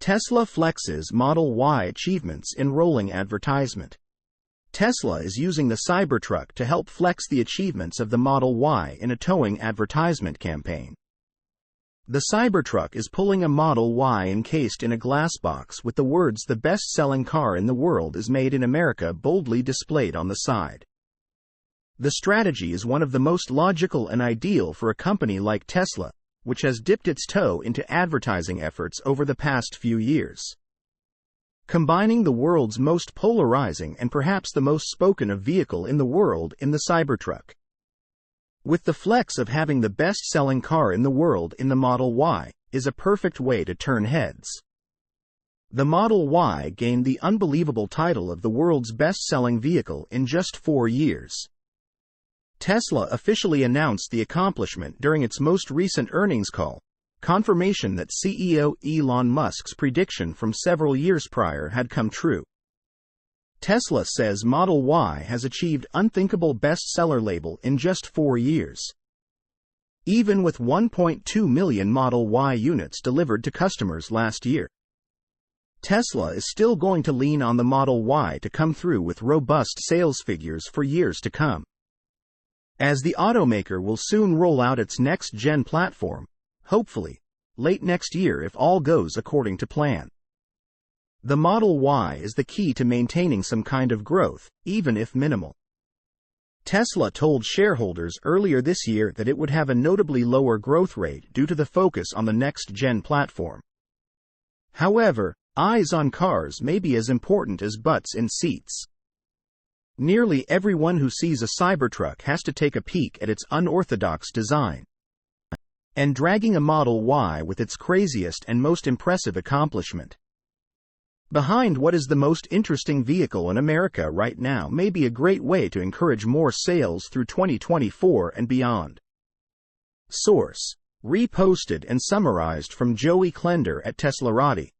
Tesla flexes Model Y achievements in rolling advertisement. Tesla is using the Cybertruck to help flex the achievements of the Model Y in a towing advertisement campaign. The Cybertruck is pulling a Model Y encased in a glass box with the words "The best-selling car in the world is made in America" boldly displayed on the side. The strategy is one of the most logical and ideal for a company like Tesla, which has dipped its toe into advertising efforts over the past few years. Combining the world's most polarizing and perhaps the most spoken of vehicle in the world in the Cybertruck, with the flex of having the best-selling car in the world in the Model Y, is a perfect way to turn heads. The Model Y gained the unbelievable title of the world's best-selling vehicle in just 4 years. Tesla officially announced the accomplishment during its most recent earnings call, confirmation that CEO Elon Musk's prediction from several years prior had come true. Tesla says Model Y has achieved unthinkable bestseller label in just 4 years. Even with 1.2 million Model Y units delivered to customers last year, Tesla is still going to lean on the Model Y to come through with robust sales figures for years to come, as the automaker will soon roll out its next-gen platform, hopefully late next year if all goes according to plan. The Model Y is the key to maintaining some kind of growth, even if minimal. Tesla told shareholders earlier this year that it would have a notably lower growth rate due to the focus on the next-gen platform. However, eyes on cars may be as important as butts in seats. Nearly everyone who sees a Cybertruck has to take a peek at its unorthodox design. And dragging a Model Y with its craziest and most impressive accomplishment behind what is the most interesting vehicle in America right now may be a great way to encourage more sales through 2024 and beyond. Source: reposted and summarized from Joey Klender at teslarati.